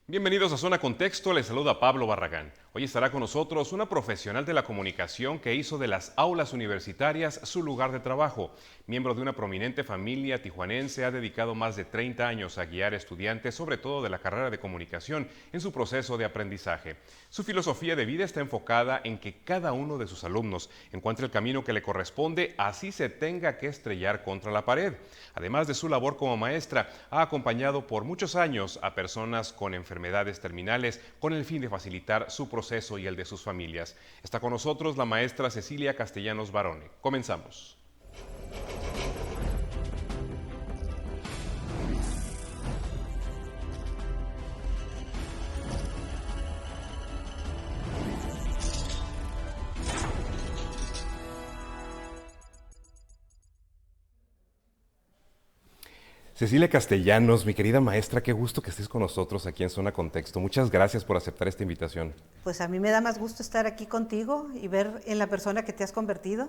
Bienvenidos a Zona Contexto, les saluda Pablo Barragán. Hoy estará con nosotros una profesional de la comunicación que hizo de las aulas universitarias su lugar de trabajo. Miembro de una prominente familia tijuanense, ha dedicado más de 30 años a guiar estudiantes, sobre todo de la carrera de comunicación, en su proceso de aprendizaje. Su filosofía de vida está enfocada en que cada uno de sus alumnos encuentre el camino que le corresponde, así se tenga que estrellar contra la pared. Además de su labor como maestra, ha acompañado por muchos años a personas con enfermedades terminales con el fin de facilitar su proceso y el de sus familias. Está con nosotros la maestra Cecilia Castellanos Barone. Comenzamos. Cecilia Castellanos, mi querida maestra, qué gusto que estés con nosotros aquí en Zona Contexto. Muchas gracias por aceptar esta invitación. Pues a mí me da más gusto estar aquí contigo y ver en la persona que te has convertido.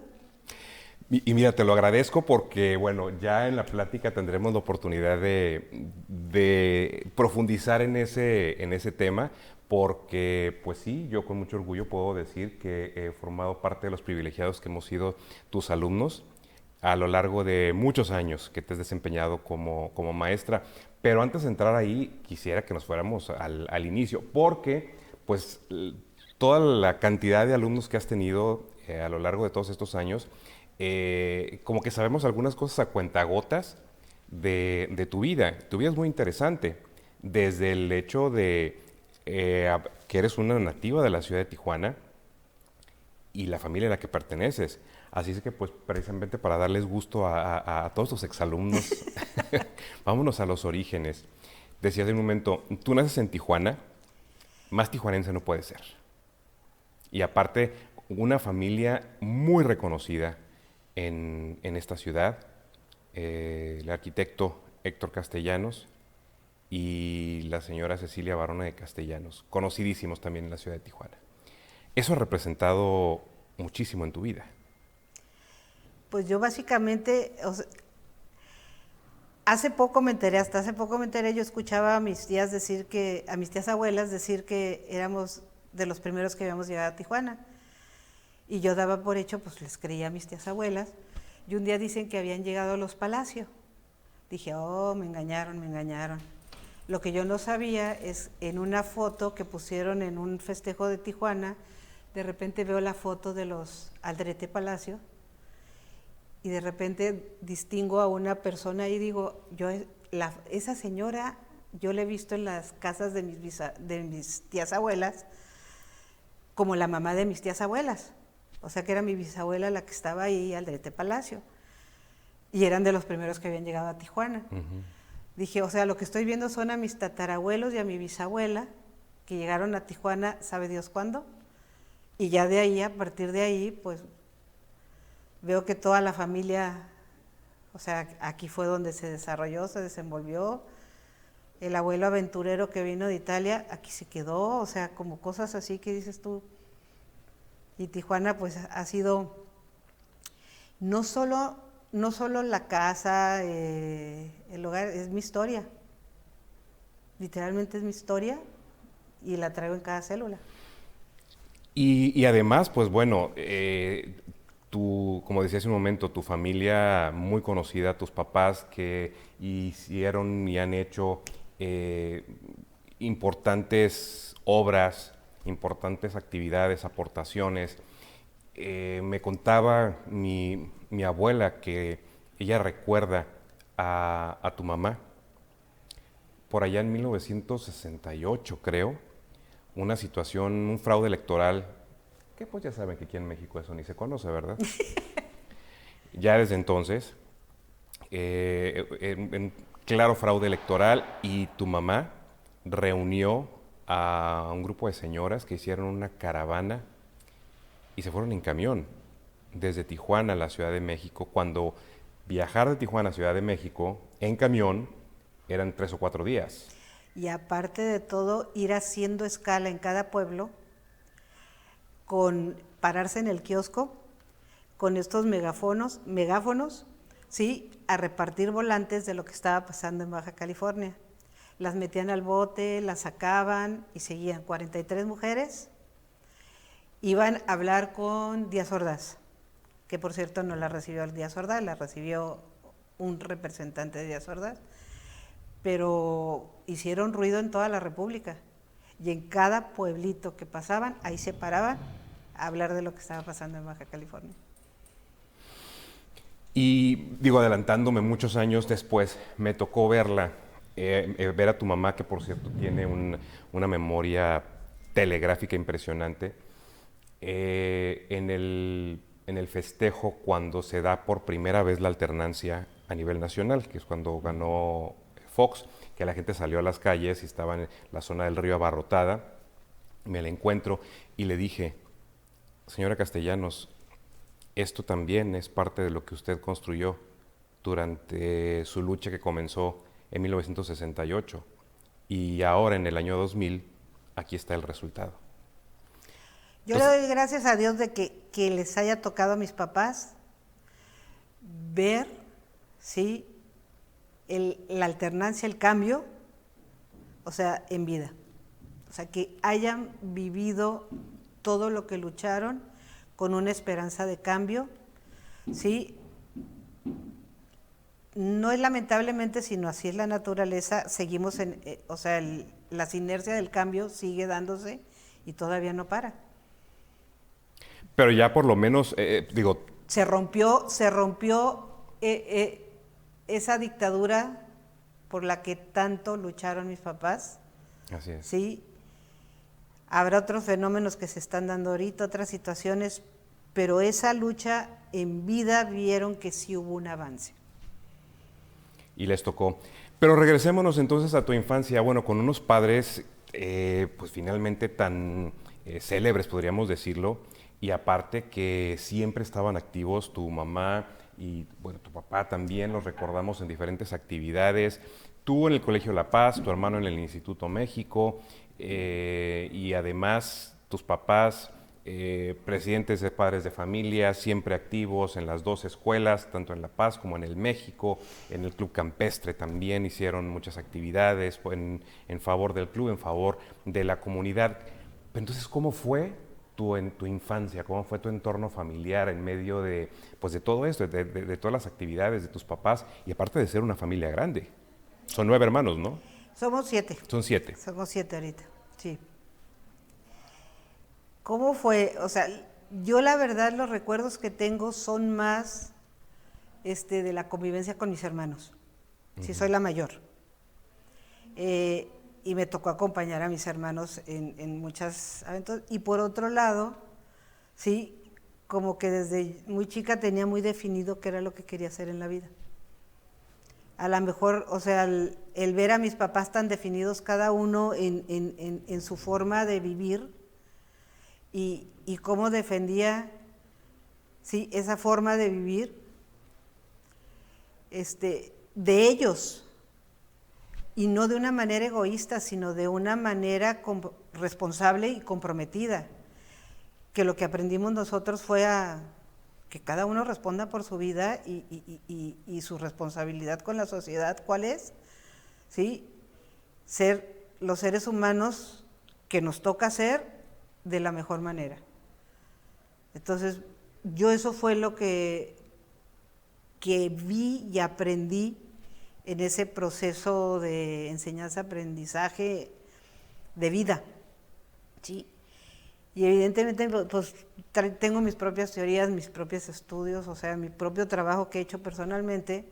Y mira, te lo agradezco porque, bueno, ya en la plática tendremos la oportunidad de profundizar en ese tema, porque, pues sí, yo con mucho orgullo puedo decir que he formado parte de los privilegiados que hemos sido tus alumnos a lo largo de muchos años que te has desempeñado como maestra. Pero antes de entrar ahí, quisiera que nos fuéramos al inicio, porque, pues, toda la cantidad de alumnos que has tenido a lo largo de todos estos años, como que sabemos algunas cosas a cuentagotas de tu vida. Tu vida es muy interesante, desde el hecho de que eres una nativa de la ciudad de Tijuana y la familia a la que perteneces. Así es que, pues, precisamente para darles gusto a todos tus exalumnos, vámonos a los orígenes. Decías en un momento, tú naces en Tijuana, más tijuanense no puede ser. Y aparte, una familia muy reconocida en esta ciudad, el arquitecto Héctor Castellanos y la señora Cecilia Barone de Castellanos, conocidísimos también en la ciudad de Tijuana. Eso ha representado muchísimo en tu vida. Pues yo básicamente, hace poco me enteré, hasta hace poco me enteré, yo escuchaba a mis tías a mis tías abuelas decir que éramos de los primeros que habíamos llegado a Tijuana. Y yo daba por hecho, pues les creía a mis tías abuelas. Y un día dicen que habían llegado a los Palacios. Dije, oh, me engañaron, me engañaron. Lo que yo no sabía es, en una foto que pusieron en un festejo de Tijuana, de repente veo la foto de los Aldrete Palacio y de repente distingo a una persona y digo, esa señora yo la he visto en las casas de mis tías abuelas como la mamá de mis tías abuelas. O sea que era mi bisabuela la que estaba ahí, Aldrete Palacio. Y eran de los primeros que habían llegado a Tijuana. Dije, o sea, lo que estoy viendo son a mis tatarabuelos y a mi bisabuela que llegaron a Tijuana, sabe Dios cuándo. Y ya de ahí, a partir de ahí, pues veo que toda la familia, o sea, aquí fue donde se desarrolló, se desenvolvió. El abuelo aventurero que vino de Italia, aquí se quedó, o sea, como cosas así que dices tú. Y Tijuana, pues, ha sido no solo la casa, el hogar, es mi historia. Literalmente es mi historia y la traigo en cada célula. Y además, pues bueno, como decía hace un momento, tu familia muy conocida, tus papás que hicieron y han hecho importantes obras, importantes actividades, aportaciones. Me contaba mi abuela que ella recuerda a tu mamá por allá en 1968, creo, una situación, un fraude electoral, que pues ya saben que aquí en México eso ni se conoce, ¿verdad? Ya desde entonces, en claro fraude electoral, y tu mamá reunió a un grupo de señoras que hicieron una caravana y se fueron en camión desde Tijuana a la Ciudad de México, cuando viajar de Tijuana a Ciudad de México en camión eran 3 o 4 días. Y aparte de todo, ir haciendo escala en cada pueblo, con pararse en el kiosco, con estos megáfonos, ¿sí?, a repartir volantes de lo que estaba pasando en Baja California. las metían al bote, las sacaban y seguían. 43 mujeres iban a hablar con Díaz Ordaz, que por cierto no la recibió Díaz Ordaz, la recibió un representante de Díaz Ordaz, pero hicieron ruido en toda la República y en cada pueblito que pasaban, ahí se paraban a hablar de lo que estaba pasando en Baja California. Y digo, adelantándome muchos años después, me tocó verla, ver a tu mamá, que por cierto tiene una memoria telegráfica impresionante, en el festejo cuando se da por primera vez la alternancia a nivel nacional, que es cuando ganó Fox, que la gente salió a las calles y estaba en la zona del río abarrotada. Me la encuentro y le dije, señora Castellanos, esto también es parte de lo que usted construyó durante su lucha que comenzó en 1968 y ahora en el año 2000 aquí está el resultado. Yo le doy gracias a Dios de que les haya tocado a mis papás ver, ¿sí?, la alternancia, el cambio, o sea, en vida. O sea, que hayan vivido todo lo que lucharon con una esperanza de cambio, ¿sí? No es lamentablemente, sino así es la naturaleza, seguimos o sea, la inercia del cambio sigue dándose y todavía no para. Pero ya por lo menos, digo... Se rompió esa dictadura por la que tanto lucharon mis papás. Así es. Sí. Habrá otros fenómenos que se están dando ahorita, otras situaciones, pero esa lucha en vida vieron que sí hubo un avance. Y les tocó. Pero regresémonos entonces a tu infancia, bueno, con unos padres, pues finalmente tan célebres, podríamos decirlo, y aparte que siempre estaban activos, tu mamá y bueno, tu papá también, los recordamos en diferentes actividades, tú en el Colegio La Paz, tu hermano en el Instituto México, y además tus papás, presidentes de padres de familia, siempre activos en las dos escuelas, tanto en La Paz como en el México, en el Club Campestre también hicieron muchas actividades en favor del club, en favor de la comunidad. Entonces, ¿cómo fue en tu infancia? ¿Cómo fue tu entorno familiar en medio de, pues, de todo esto, de todas las actividades de tus papás y aparte de ser una familia grande? Son 9 hermanos, ¿no? Somos 7. Son 7. Somos 7 ahorita, sí. ¿Cómo fue? O sea, yo la verdad los recuerdos que tengo son más de la convivencia con mis hermanos. Sí, soy la mayor. Y me tocó acompañar a mis hermanos en muchas aventuras. Y por otro lado, sí, como que desde muy chica tenía muy definido qué era lo que quería hacer en la vida. A lo mejor, o sea, el ver a mis papás tan definidos cada uno en su forma de vivir y cómo defendía, sí, esa forma de vivir de ellos, y no de una manera egoísta, sino de una manera responsable y comprometida, que lo que aprendimos nosotros fue a que cada uno responda por su vida y su responsabilidad con la sociedad, ¿cuál es? ¿Sí? Ser los seres humanos que nos toca ser de la mejor manera. Entonces, yo eso fue lo que vi y aprendí en ese proceso de enseñanza-aprendizaje de vida, ¿sí? Y evidentemente, pues, tengo mis propias teorías, mis propios estudios, o sea, mi propio trabajo que he hecho personalmente,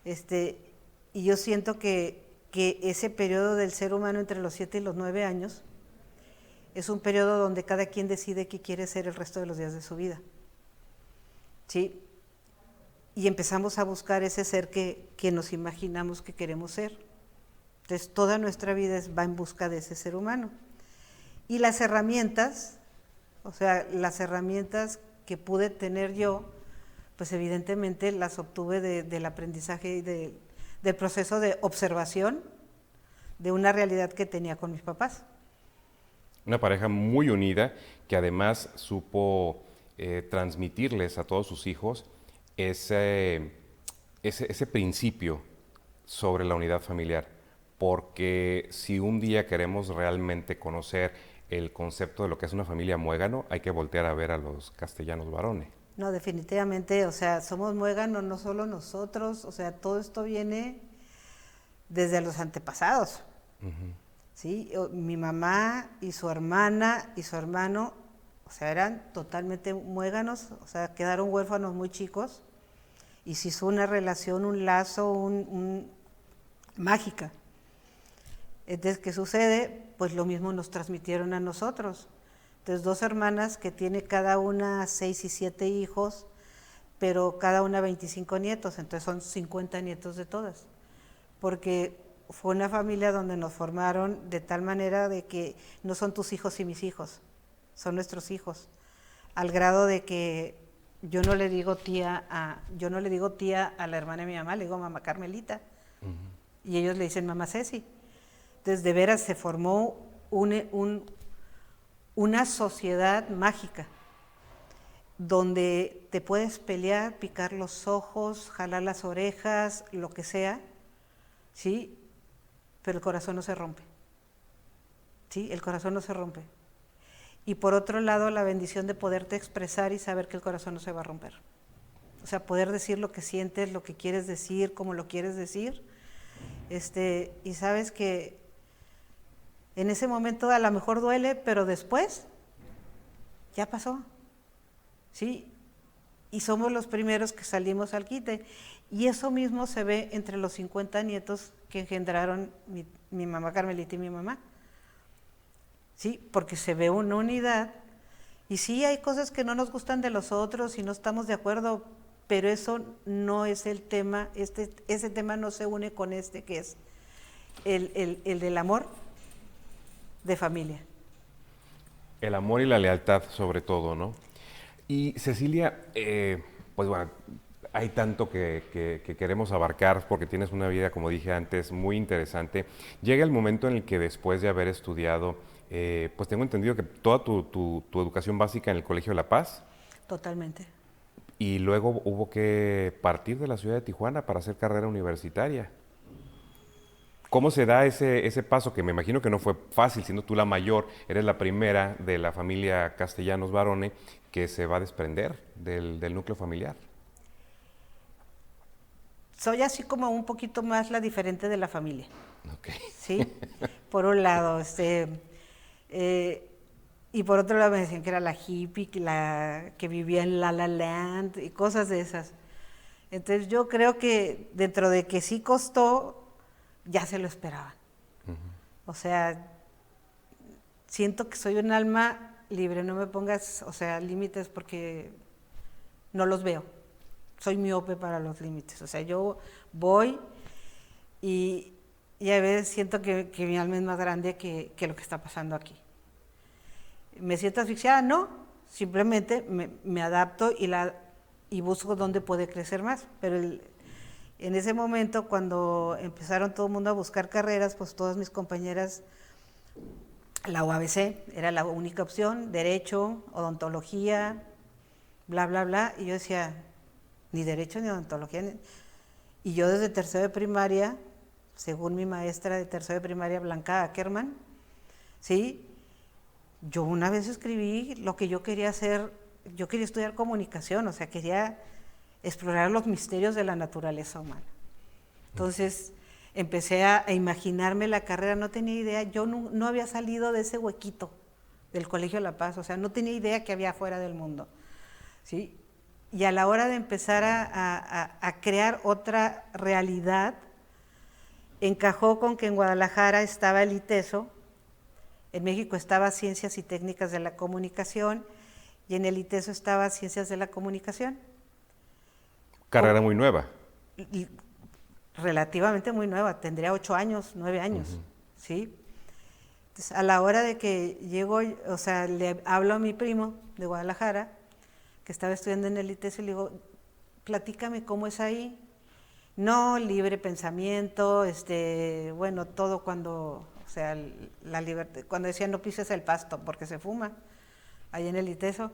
y yo siento que ese periodo del ser humano entre los 7 y los 9 años es un periodo donde cada quien decide qué quiere ser el resto de los días de su vida, ¿sí? Y empezamos a buscar ese ser que nos imaginamos que queremos ser. Entonces, toda nuestra vida va en busca de ese ser humano. Y las herramientas, o sea, las herramientas que pude tener yo, pues evidentemente las obtuve del aprendizaje y del proceso de observación de una realidad que tenía con mis papás. Una pareja muy unida que además supo transmitirles a todos sus hijos ese principio sobre la unidad familiar. porque si un día queremos realmente conocer el concepto de lo que es una familia muégano, hay que voltear a ver a los castellanos varones. No, definitivamente, o sea, somos muéganos, no solo nosotros, o sea, todo esto viene desde los antepasados, ¿sí? Mi mamá y su hermana y su hermano, o sea, eran totalmente muéganos, o sea, quedaron huérfanos muy chicos y se hizo una relación, un lazo, mágica. Entonces, ¿qué sucede? Pues lo mismo nos transmitieron a nosotros. Entonces, dos hermanas que tiene cada una 6 y 7 hijos, pero cada una 25 nietos, entonces son 50 nietos de todas. Porque fue una familia donde nos formaron de tal manera de que no son tus hijos y mis hijos, son nuestros hijos. Al grado de que yo no le digo tía a la hermana de mi mamá, le digo mamá Carmelita. Y ellos le dicen mamá Ceci. Entonces, de veras se formó una sociedad mágica, donde te puedes pelear, picar los ojos, jalar las orejas, lo que sea, ¿sí? Pero el corazón no se rompe, ¿sí? El corazón no se rompe. Y por otro lado, la bendición de poderte expresar y saber que el corazón no se va a romper. O sea, poder decir lo que sientes, lo que quieres decir, cómo lo quieres decir, y sabes que en ese momento a lo mejor duele, pero después ya pasó, ¿sí? Y somos los primeros que salimos al quite. Y eso mismo se ve entre los 50 nietos que engendraron mi mamá Carmelita y mi mamá, ¿sí? Porque se ve una unidad. Y sí, hay cosas que no nos gustan de los otros y no estamos de acuerdo, pero eso no es el tema, ese tema no se une con que es el del amor de familia. El amor y la lealtad sobre todo, ¿no? Y Cecilia, pues bueno, hay tanto que queremos abarcar porque tienes una vida, como dije antes, muy interesante. Llega el momento en el que después de haber estudiado, pues tengo entendido que toda tu educación básica en el Colegio de La Paz. Totalmente. Y luego hubo que partir de la ciudad de Tijuana para hacer carrera universitaria. ¿Cómo se da ese paso? Que me imagino que no fue fácil, siendo tú la mayor, eres la primera de la familia Castellanos Barone que se va a desprender del núcleo familiar. Soy así como un poquito más la diferente de la familia. Ok. ¿Sí? Por un lado, y por otro lado me decían que era la hippie, que vivía en La La Land y cosas de esas. Entonces yo creo que dentro de que sí costó, ya se lo esperaban. O sea, siento que soy un alma libre, no me pongas, o sea, límites porque no los veo. Soy miope para los límites. O sea, yo voy y a veces siento que mi alma es más grande que lo que está pasando aquí. ¿Me siento asfixiada? No, simplemente me adapto y busco dónde puede crecer más. Pero en ese momento, cuando empezaron todo el mundo a buscar carreras, pues todas mis compañeras, la UABC era la única opción, derecho, odontología, bla, bla, bla. Y yo decía, ni derecho ni odontología. Y yo desde tercero de primaria, según mi maestra de tercero de primaria, Blanca Ackerman, ¿sí? Yo una vez escribí lo que yo quería hacer, yo quería estudiar comunicación, o sea, quería explorar los misterios de la naturaleza humana. Entonces empecé a imaginarme la carrera, no tenía idea, yo no había salido de ese huequito del Colegio de La Paz, o sea, no tenía idea que había fuera del mundo, ¿sí? Y a la hora de empezar a crear otra realidad, encajó con que en Guadalajara estaba el ITESO, en México estaba Ciencias y Técnicas de la Comunicación y en el ITESO estaba Ciencias de la Comunicación. Carrera muy nueva. Relativamente muy nueva, tendría 8 años, 9 años, ¿sí? Entonces, a la hora de que llego, o sea, le hablo a mi primo de Guadalajara, que estaba estudiando en el ITESO, y le digo, platícame cómo es ahí. No, libre pensamiento, bueno, todo cuando, o sea, la libertad, cuando decían no pises el pasto porque se fuma, ahí en el ITESO.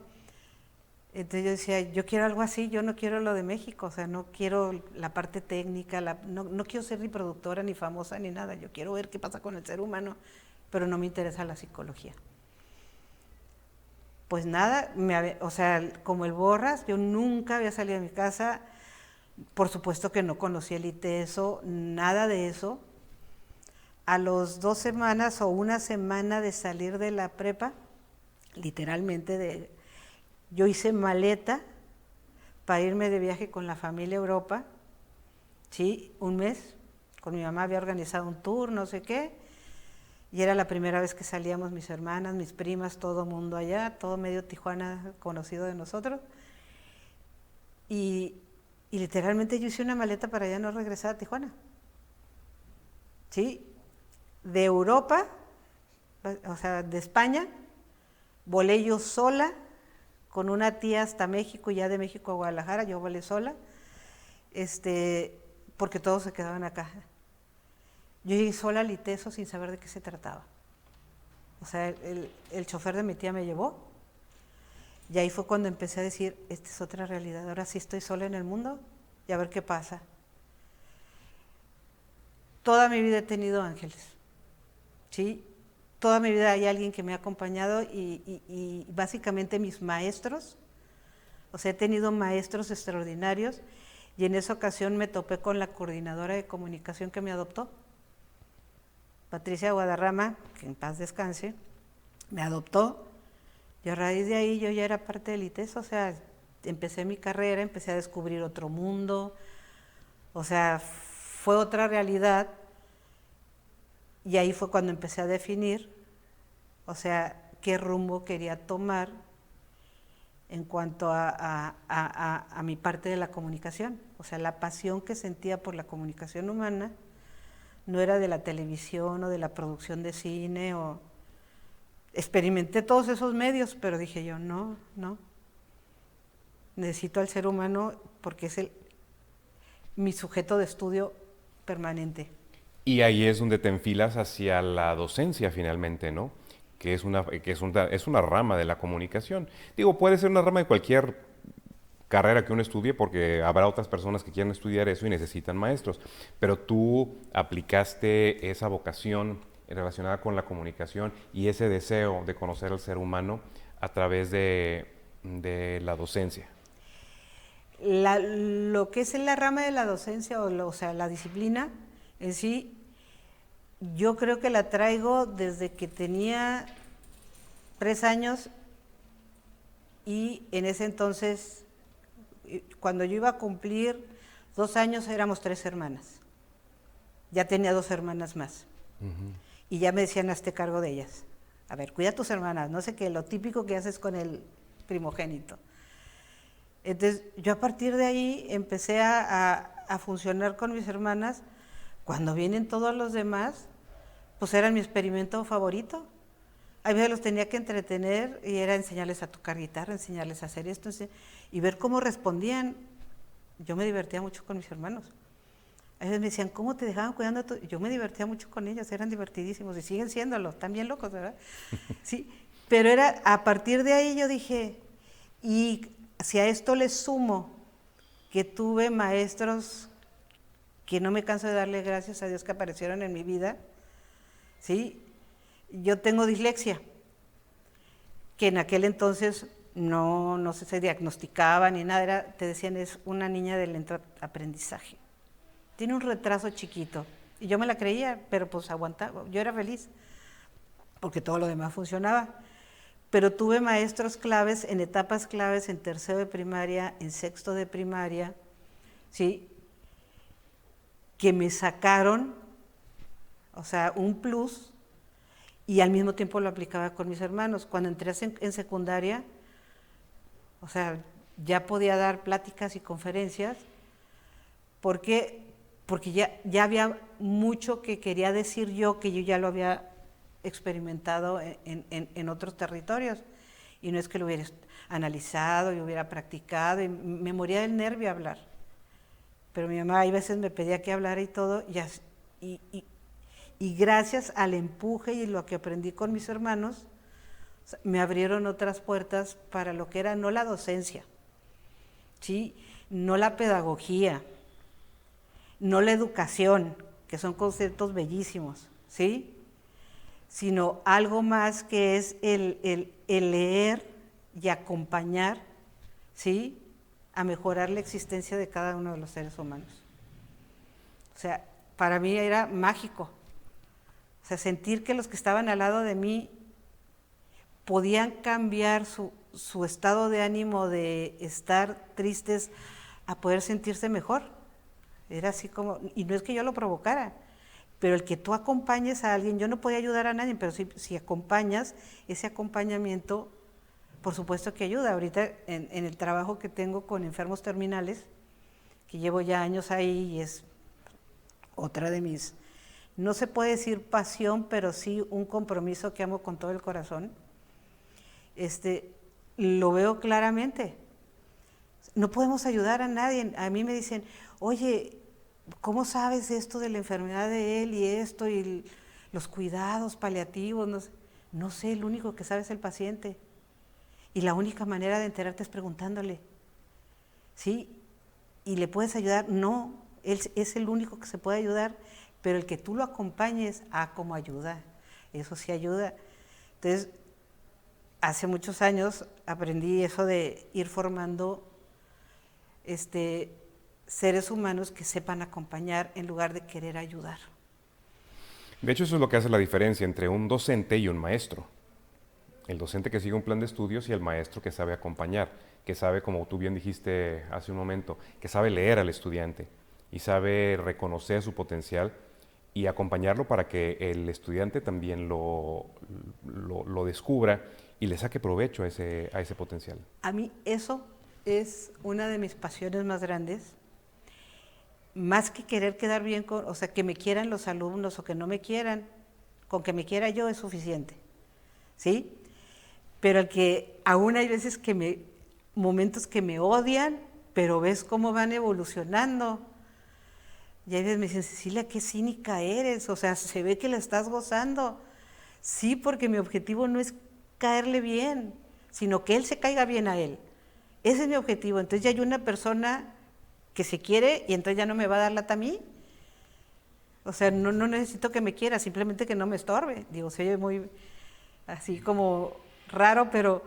Entonces yo decía, yo quiero algo así, yo no quiero lo de México, o sea, no quiero la parte técnica, no quiero ser ni productora, ni famosa, ni nada, yo quiero ver qué pasa con el ser humano, pero no me interesa la psicología. Pues nada, o sea, como el Borras, yo nunca había salido de mi casa, por supuesto que no conocía el ITESO, nada de eso. A los 2 semanas o una semana de salir de la prepa, literalmente, yo hice maleta para irme de viaje con la familia a Europa, ¿sí? Un mes, con mi mamá había organizado un tour, no sé qué, y era la primera vez que salíamos mis hermanas, mis primas, todo mundo allá, todo medio Tijuana conocido de nosotros, y literalmente yo hice una maleta para ya no regresar a Tijuana, ¿sí? De Europa, o sea, de España, volé yo sola, con una tía hasta México, y ya de México a Guadalajara, yo volé sola, porque todos se quedaban acá. Yo llegué sola al ITESO sin saber de qué se trataba. O sea, el chofer de mi tía me llevó, y ahí fue cuando empecé a decir, esta es otra realidad, ahora sí estoy sola en el mundo, y a ver qué pasa. Toda mi vida he tenido ángeles, ¿sí? Toda mi vida hay alguien que me ha acompañado y básicamente mis maestros, o sea, he tenido maestros extraordinarios, y en esa ocasión me topé con la coordinadora de comunicación que me adoptó, Patricia Guadarrama, que en paz descanse, me adoptó, y a raíz de ahí yo ya era parte del ITESO, o sea, empecé mi carrera, empecé a descubrir otro mundo, o sea, fue otra realidad, y ahí fue cuando empecé a definir, o sea, qué rumbo quería tomar en cuanto a mi parte de la comunicación. O sea, la pasión que sentía por la comunicación humana no era de la televisión o de la producción de cine, o experimenté todos esos medios, pero dije yo, no, necesito al ser humano porque es mi sujeto de estudio permanente. Y ahí es donde te enfilas hacia la docencia finalmente, ¿no? Que es una rama de la comunicación. Digo, puede ser una rama de cualquier carrera que uno estudie, porque habrá otras personas que quieran estudiar eso y necesitan maestros, pero tú aplicaste esa vocación relacionada con la comunicación y ese deseo de conocer al ser humano a través de la docencia. Lo que es en la rama de la docencia, o sea, la disciplina en sí, yo creo que la traigo desde que tenía 3 años, y en ese entonces, cuando yo iba a cumplir 2 años, éramos 3 hermanas. Ya tenía 2 hermanas más. Y ya me decían, hazte cargo de ellas. A ver, cuida a tus hermanas, no sé qué, lo típico que haces con el primogénito. Entonces, yo a partir de ahí empecé a funcionar con mis hermanas. Cuando vienen todos los demás, pues eran mi experimento favorito. A veces los tenía que entretener y era enseñarles a tocar guitarra, enseñarles a hacer esto, y ver cómo respondían. Yo me divertía mucho con mis hermanos. A veces me decían, ¿cómo te dejaban cuidando a tu...? Yo me divertía mucho con ellos, eran divertidísimos y siguen siéndolo, están bien locos, ¿verdad? Sí, pero era, a partir de ahí yo dije, y si a esto le sumo que tuve maestros que no me canso de darle gracias a Dios que aparecieron en mi vida, ¿sí? Yo tengo dislexia, que en aquel entonces no se diagnosticaba ni nada, te decían, es una niña de lento aprendizaje. Tiene un retraso chiquito. Y yo me la creía, pero pues aguantaba, yo era feliz, porque todo lo demás funcionaba. Pero tuve maestros claves, en etapas claves, en 3º de primaria, en 6º de primaria, ¿sí? Que me sacaron, o sea, un plus, y al mismo tiempo lo aplicaba con mis hermanos. Cuando entré en secundaria, o sea, ya podía dar pláticas y conferencias, porque ya había mucho que quería decir yo, que yo ya lo había experimentado en otros territorios, y no es que lo hubiera analizado y hubiera practicado, y me moría del nervio hablar. Pero mi mamá a veces me pedía que hablara y todo, y gracias al empuje y lo que aprendí con mis hermanos, me abrieron otras puertas para lo que era no la docencia, ¿sí? No la pedagogía, no la educación, que son conceptos bellísimos, ¿sí? Sino algo más que es el leer y acompañar, ¿sí? A mejorar la existencia de cada uno de los seres humanos. O sea, para mí era mágico. O sea, sentir que los que estaban al lado de mí podían cambiar su estado de ánimo de estar tristes a poder sentirse mejor. Era así como, y no es que yo lo provocara, pero el que tú acompañes a alguien, yo no podía ayudar a nadie, pero si acompañas, ese acompañamiento, por supuesto que ayuda. Ahorita en el trabajo que tengo con enfermos terminales, que llevo ya años ahí y es otra de mis, no se puede decir pasión, pero sí un compromiso que amo con todo el corazón, lo veo claramente. No podemos ayudar a nadie. A mí me dicen, oye, ¿cómo sabes esto de la enfermedad de él y esto y los cuidados paliativos? No sé, el único que sabe es el paciente. Y la única manera de enterarte es preguntándole. ¿Sí? ¿Y le puedes ayudar? No, él es el único que se puede ayudar, pero el que tú lo acompañes, como ayuda. Eso sí ayuda. Entonces, hace muchos años aprendí eso de ir formando seres humanos que sepan acompañar en lugar de querer ayudar. De hecho, eso es lo que hace la diferencia entre un docente y un maestro. El docente que sigue un plan de estudios y el maestro que sabe acompañar, que sabe, como tú bien dijiste hace un momento, que sabe leer al estudiante y sabe reconocer su potencial y acompañarlo para que el estudiante también lo descubra y le saque provecho a ese potencial. A mí eso es una de mis pasiones más grandes, más que querer quedar bien o sea, que me quieran los alumnos o que no me quieran, con que me quiera yo es suficiente, ¿sí? Pero el que aún hay veces momentos que me odian, pero ves cómo van evolucionando. Y hay veces me dicen, Cecilia, qué cínica eres, o sea, se ve que la estás gozando. Sí, porque mi objetivo no es caerle bien, sino que él se caiga bien a él. Ese es mi objetivo. Entonces ya hay una persona que se quiere y entonces ya no me va a dar lata a mí. O sea, no necesito que me quiera, simplemente que no me estorbe. Digo, se oye muy así como raro, pero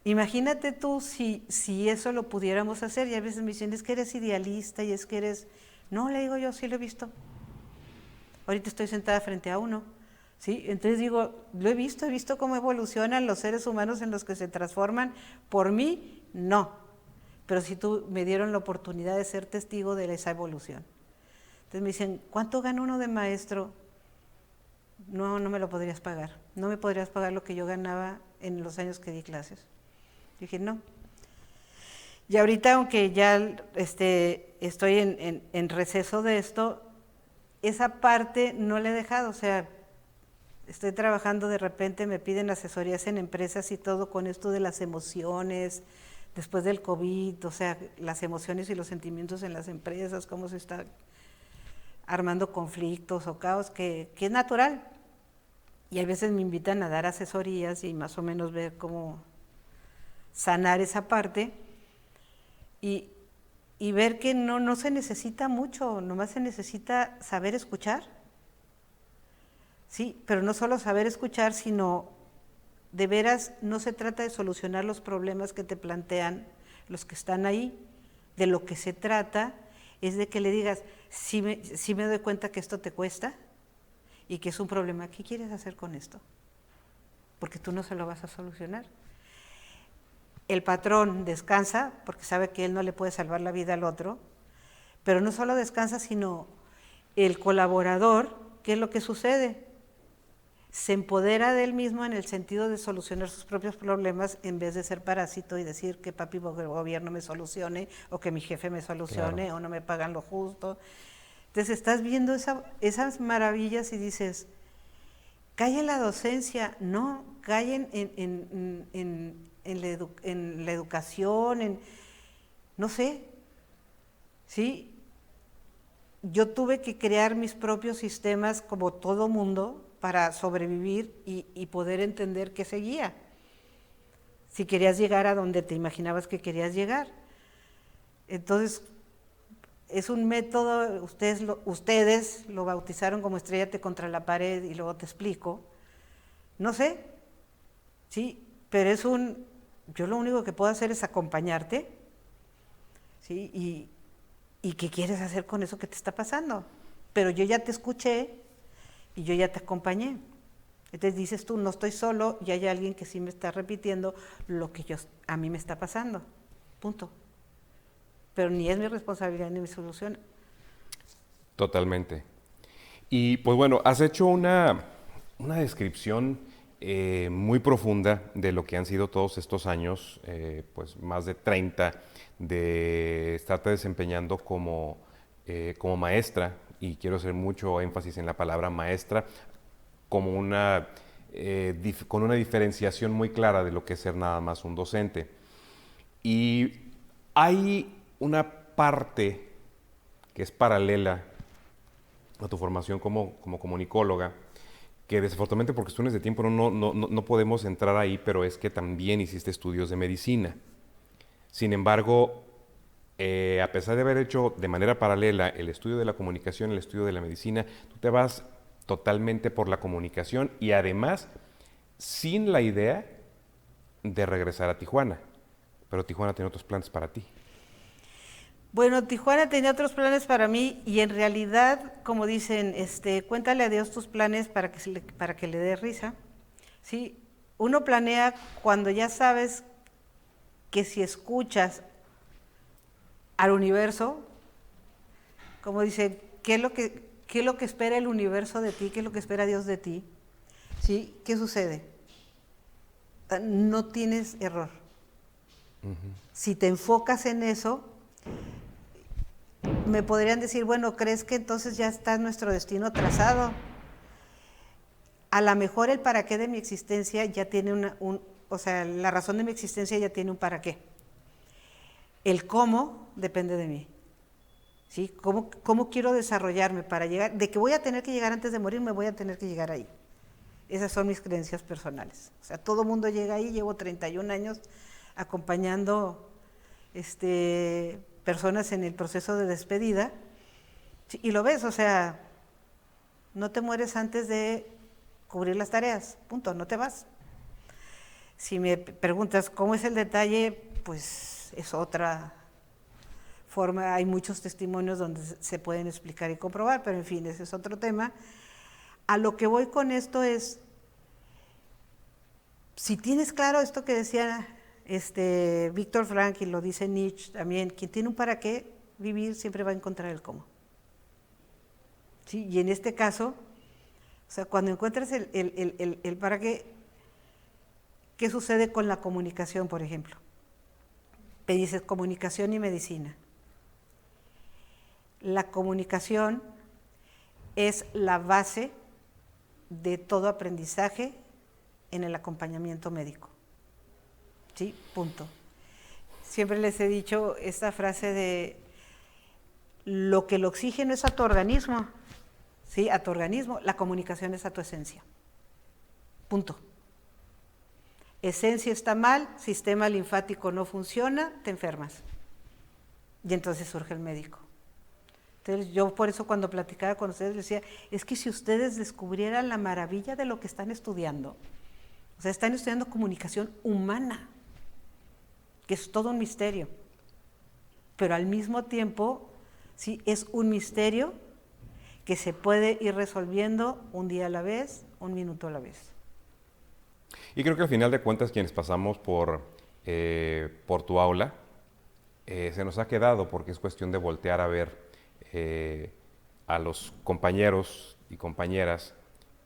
imagínate tú si eso lo pudiéramos hacer. Y a veces me dicen, es que eres idealista y es que eres... No, le digo yo, sí lo he visto. Ahorita estoy sentada frente a uno, ¿sí? Entonces digo, lo he visto cómo evolucionan los seres humanos en los que se transforman. Por mí, no. Pero si tú me dieron la oportunidad de ser testigo de esa evolución. Entonces me dicen, ¿cuánto gana uno de maestro? No me lo podrías pagar. No me podrías pagar lo que yo ganaba en los años que di clases. Dije, no. Y ahorita, aunque ya estoy en receso de esto, esa parte no la he dejado. O sea, estoy trabajando, de repente me piden asesorías en empresas y todo con esto de las emociones, después del COVID, o sea, las emociones y los sentimientos en las empresas, cómo se está armando conflictos o caos, que es natural. Y a veces me invitan a dar asesorías y más o menos ver cómo sanar esa parte y ver que no se necesita mucho, nomás se necesita saber escuchar. Sí, pero no solo saber escuchar, sino de veras no se trata de solucionar los problemas que te plantean los que están ahí. De lo que se trata es de que le digas, sí me doy cuenta que esto te cuesta y que es un problema. ¿Qué quieres hacer con esto? Porque tú no se lo vas a solucionar. El patrón descansa porque sabe que él no le puede salvar la vida al otro, pero no solo descansa, sino el colaborador, ¿qué es lo que sucede? Se empodera de él mismo en el sentido de solucionar sus propios problemas en vez de ser parásito y decir que papi gobierno me solucione o que mi jefe me solucione, claro, o no me pagan lo justo. Entonces estás viendo esas maravillas y dices, cae en la docencia, no, cae en la educación, no sé, ¿sí? Yo tuve que crear mis propios sistemas como todo mundo para sobrevivir y poder entender qué seguía. Si querías llegar a donde te imaginabas que querías llegar. Entonces, es un método, ustedes lo bautizaron como estrellate contra la pared y luego te explico. No sé, sí, pero yo lo único que puedo hacer es acompañarte, ¿sí? Y qué quieres hacer con eso que te está pasando. Pero yo ya te escuché y yo ya te acompañé. Entonces dices tú, no estoy solo y hay alguien que sí me está repitiendo lo que a mí me está pasando. Punto. Pero ni es mi responsabilidad ni mi solución. Totalmente. Y pues bueno, has hecho una descripción muy profunda de lo que han sido todos estos años, pues más de 30, de estarte desempeñando como maestra, y quiero hacer mucho énfasis en la palabra maestra, como con una diferenciación muy clara de lo que es ser nada más un docente. Y hay una parte que es paralela a tu formación como comunicóloga, que desafortunadamente por cuestiones de tiempo no podemos entrar ahí, pero es que también hiciste estudios de medicina. Sin embargo, a pesar de haber hecho de manera paralela el estudio de la comunicación, el estudio de la medicina, tú te vas totalmente por la comunicación y además sin la idea de regresar a Tijuana. Pero Tijuana tiene otros planes para ti. Bueno, Tijuana tenía otros planes para mí y en realidad, como dicen, cuéntale a Dios tus planes para que le dé risa. ¿Sí? Uno planea cuando ya sabes que si escuchas al universo, como dice, ¿qué es lo que espera el universo de ti? ¿Qué es lo que espera Dios de ti? ¿Sí? ¿Qué sucede? No tienes error. Si te enfocas en eso, me podrían decir, bueno, ¿crees que entonces ya está nuestro destino trazado? A lo mejor el para qué de mi existencia ya tiene o sea, la razón de mi existencia ya tiene un para qué. El cómo depende de mí. ¿Sí? ¿Cómo quiero desarrollarme para llegar? De que voy a tener que llegar antes de morir, me voy a tener que llegar ahí. Esas son mis creencias personales. O sea, todo mundo llega ahí, llevo 31 años acompañando personas en el proceso de despedida, sí, y lo ves, o sea, no te mueres antes de cubrir las tareas, punto, no te vas. Si me preguntas cómo es el detalle, pues es otra forma, hay muchos testimonios donde se pueden explicar y comprobar, pero en fin, ese es otro tema. A lo que voy con esto es, si tienes claro esto que decía Víctor Frank y lo dice Nietzsche también, quien tiene un para qué vivir siempre va a encontrar el cómo. ¿Sí? Y en este caso, o sea, cuando encuentras el para qué, ¿qué sucede con la comunicación, por ejemplo? Me dices comunicación y medicina. La comunicación es la base de todo aprendizaje en el acompañamiento médico. ¿Sí? Punto. Siempre les he dicho esta frase de lo que el oxígeno es a tu organismo, ¿sí? A tu organismo, la comunicación es a tu esencia. Punto. Esencia está mal, sistema linfático no funciona, te enfermas. Y entonces surge el médico. Entonces yo por eso cuando platicaba con ustedes les decía, es que si ustedes descubrieran la maravilla de lo que están estudiando, o sea, están estudiando comunicación humana, que es todo un misterio, pero al mismo tiempo, sí, es un misterio que se puede ir resolviendo un día a la vez, un minuto a la vez. Y creo que al final de cuentas quienes pasamos por tu aula, se nos ha quedado porque es cuestión de voltear a ver a los compañeros y compañeras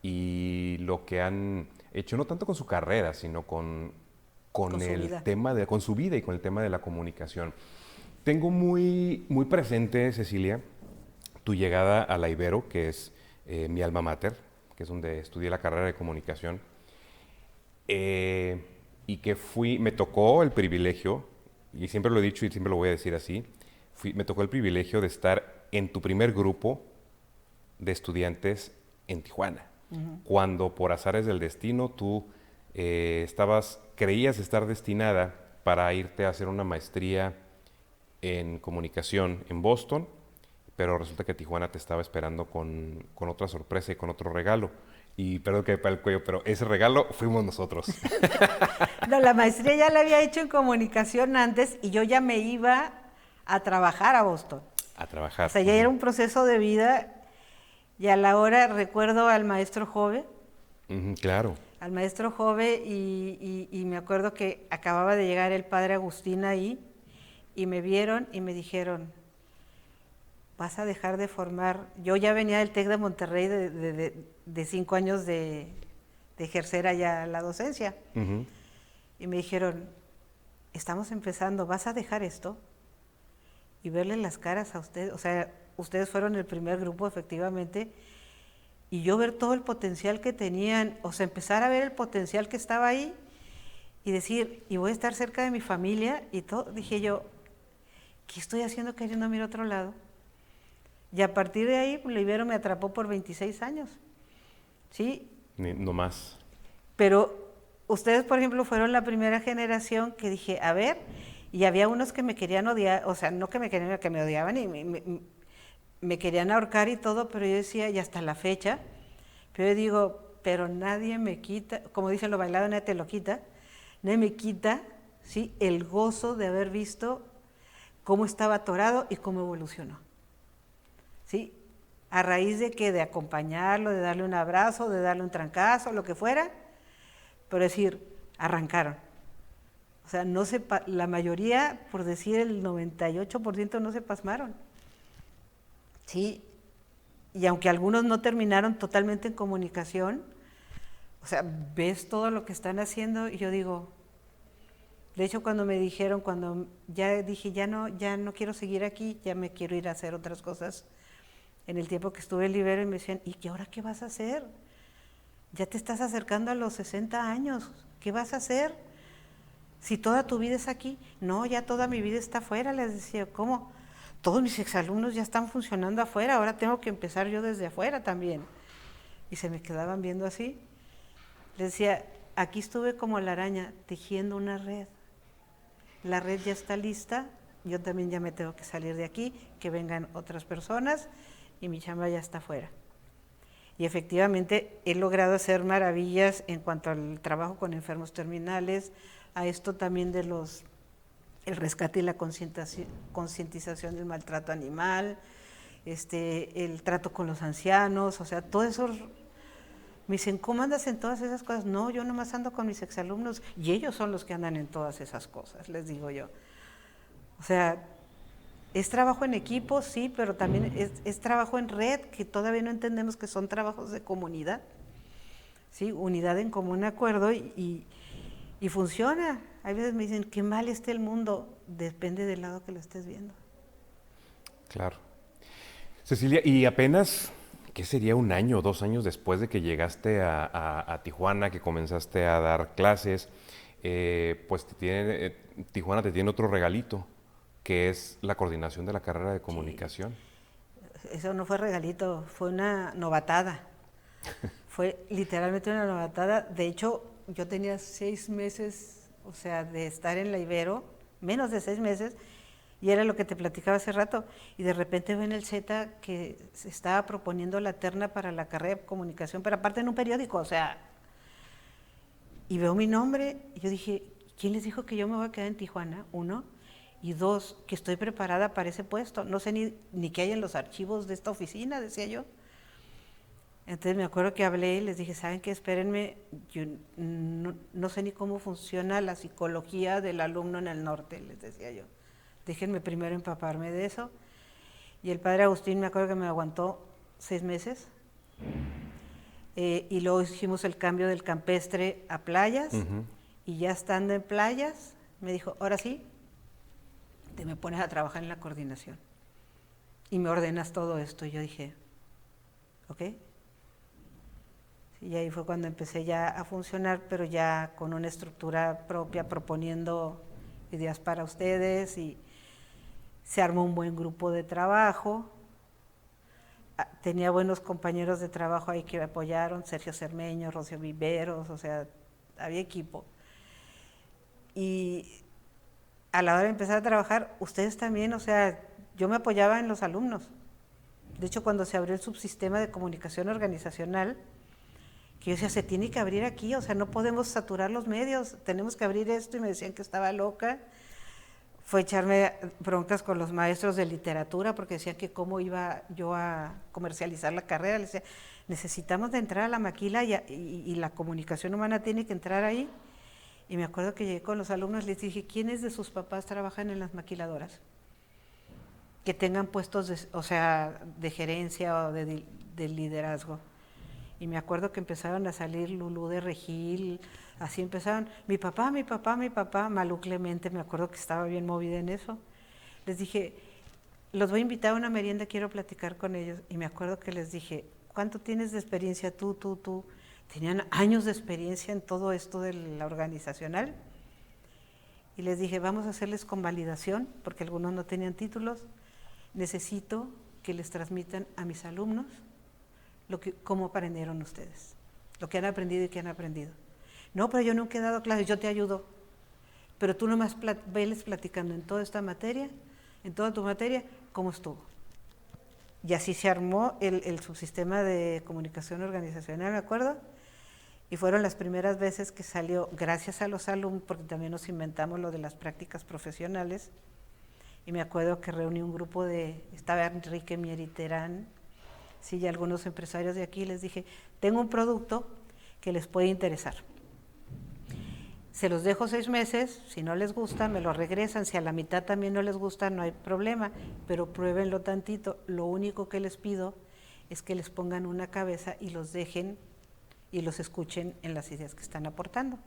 y lo que han hecho, no tanto con su carrera, sino con el tema con su vida y con el tema de la comunicación. Tengo muy presente, Cecilia, tu llegada a la Ibero, que es mi alma mater, que es donde estudié la carrera de comunicación, y que me tocó el privilegio, y siempre lo he dicho y siempre lo voy a decir así, me tocó el privilegio de estar en tu primer grupo de estudiantes en Tijuana, cuando por azares del destino tú creías estar destinada para irte a hacer una maestría en comunicación en Boston, pero resulta que Tijuana te estaba esperando con otra sorpresa y con otro regalo. Y perdón que me para el cuello, pero ese regalo fuimos nosotros. No, la maestría ya la había hecho en comunicación antes y yo ya me iba a trabajar a Boston. A O trabajar. sea, ya era un proceso de vida y a la hora recuerdo al maestro Jove, Claro. y me acuerdo que acababa de llegar el padre Agustín ahí y me vieron y me dijeron, vas a dejar de formar. Yo ya venía del TEC de Monterrey de 5 años de ejercer allá la docencia. Ujú. Y me dijeron, estamos empezando, ¿vas a dejar esto? Y verle las caras a ustedes, o sea, ustedes fueron el primer grupo efectivamente, y yo ver todo el potencial que tenían, o sea, empezar a ver el potencial que estaba ahí y decir, y voy a estar cerca de mi familia y todo, dije yo, ¿qué estoy haciendo queriendo ir a otro lado? Y a partir de ahí, pues, Ibero me atrapó por 26 años, ¿sí? No más. Pero ustedes, por ejemplo, fueron la primera generación que dije, a ver, y había unos que me querían odiar, o sea, no que me querían, que me odiaban y me querían ahorcar y todo, pero yo decía, y hasta la fecha, pero yo digo, pero nadie me quita, como dicen lo bailado, nadie te lo quita, nadie me quita, ¿sí?, el gozo de haber visto cómo estaba atorado y cómo evolucionó. ¿Sí? A raíz de que de acompañarlo, de darle un abrazo, de darle un trancazo, lo que fuera, pero decir, arrancaron. O sea, la mayoría, por decir el 98%, no se pasmaron. ¿Sí? Y aunque algunos no terminaron totalmente en comunicación, o sea, ves todo lo que están haciendo y yo digo, de hecho cuando me dijeron, cuando ya dije, ya no quiero seguir aquí, ya me quiero ir a hacer otras cosas, en el tiempo que estuve en Ibero, y me decían, ¿y qué ahora qué vas a hacer? Ya te estás acercando a los 60 años, ¿qué vas a hacer? Si toda tu vida es aquí. No, ya toda mi vida está afuera, les decía, ¿cómo? Todos mis exalumnos ya están funcionando afuera, ahora tengo que empezar yo desde afuera también. Y se me quedaban viendo así. Les decía, aquí estuve como la araña, tejiendo una red. La red ya está lista, yo también ya me tengo que salir de aquí, que vengan otras personas, y mi chamba ya está afuera. Y efectivamente he logrado hacer maravillas en cuanto al trabajo con enfermos terminales, a esto también de el rescate y la concientización del maltrato animal, el trato con los ancianos, o sea, todo eso. Me dicen, ¿cómo andas en todas esas cosas? No, yo nomás ando con mis exalumnos y ellos son los que andan en todas esas cosas, les digo yo. O sea, es trabajo en equipo, sí, pero también es trabajo en red, que todavía no entendemos que son trabajos de comunidad, ¿sí? Unidad en común acuerdo y funciona. Hay veces me dicen, qué mal está el mundo, depende del lado que lo estés viendo. Claro. Cecilia, y apenas, ¿qué sería 1 año o 2 años después de que llegaste a Tijuana, que comenzaste a dar clases? Pues Tijuana te tiene otro regalito, que es la coordinación de la carrera de comunicación. Sí. Eso no fue regalito, fue una novatada. Fue literalmente una novatada. De hecho, yo tenía 6 meses, o sea, de estar en la Ibero, menos de 6 meses, y era lo que te platicaba hace rato, y de repente veo en el Z que se estaba proponiendo la terna para la carrera de comunicación, pero aparte en un periódico, o sea, y veo mi nombre, y yo dije, ¿quién les dijo que yo me voy a quedar en Tijuana? 1, y 2, que estoy preparada para ese puesto, no sé ni qué hay en los archivos de esta oficina, decía yo. Entonces me acuerdo que hablé y les dije, ¿saben qué? Espérenme, yo no sé ni cómo funciona la psicología del alumno en el norte, les decía yo. Déjenme primero empaparme de eso. Y el padre Agustín me acuerdo que me aguantó 6 meses. Y luego hicimos el cambio del campestre a playas. Ujú. Y ya estando en playas, me dijo, ahora sí, te me pones a trabajar en la coordinación. Y me ordenas todo esto. Y yo dije, ¿ok? Y ahí fue cuando empecé ya a funcionar, pero ya con una estructura propia, proponiendo ideas para ustedes, y se armó un buen grupo de trabajo. Tenía buenos compañeros de trabajo ahí que me apoyaron, Sergio Cermeño, Rocío Viveros, o sea, había equipo. Y a la hora de empezar a trabajar, ustedes también, o sea, yo me apoyaba en los alumnos. De hecho, cuando se abrió el subsistema de comunicación organizacional, que yo decía, se tiene que abrir aquí, o sea, no podemos saturar los medios, tenemos que abrir esto, y me decían que estaba loca. Fue echarme broncas con los maestros de literatura, porque decían que cómo iba yo a comercializar la carrera. Les decía, necesitamos de entrar a la maquila y la comunicación humana tiene que entrar ahí. Y me acuerdo que llegué con los alumnos, les dije, ¿quiénes de sus papás trabajan en las maquiladoras? Que tengan puestos, o sea, de gerencia o de liderazgo. Y me acuerdo que empezaron a salir Lulú de Regil, así empezaron, mi papá, Malú Clemente, me acuerdo que estaba bien movida en eso. Les dije, los voy a invitar a una merienda, quiero platicar con ellos. Y me acuerdo que les dije, ¿cuánto tienes de experiencia tú? Tenían años de experiencia en todo esto de la organizacional. Y les dije, vamos a hacerles convalidación, porque algunos no tenían títulos. Necesito que les transmitan a mis alumnos cómo aprendieron ustedes, lo que han aprendido y qué han aprendido. No, pero yo nunca he dado clases, yo te ayudo. Pero tú nomás veles platicando en toda esta materia, en toda tu materia, cómo estuvo. Y así se armó el subsistema de comunicación organizacional, me acuerdo, y fueron las primeras veces que salió, gracias a los alumnos, porque también nos inventamos lo de las prácticas profesionales, y me acuerdo que reuní un grupo estaba Enrique Mieriterán, sí, y algunos empresarios de aquí, les dije, tengo un producto que les puede interesar. Se los dejo 6 meses, si no les gusta, me lo regresan, si a la mitad también no les gusta, no hay problema, pero pruébenlo tantito. Lo único que les pido es que les pongan una cabeza y los dejen y los escuchen en las ideas que están aportando.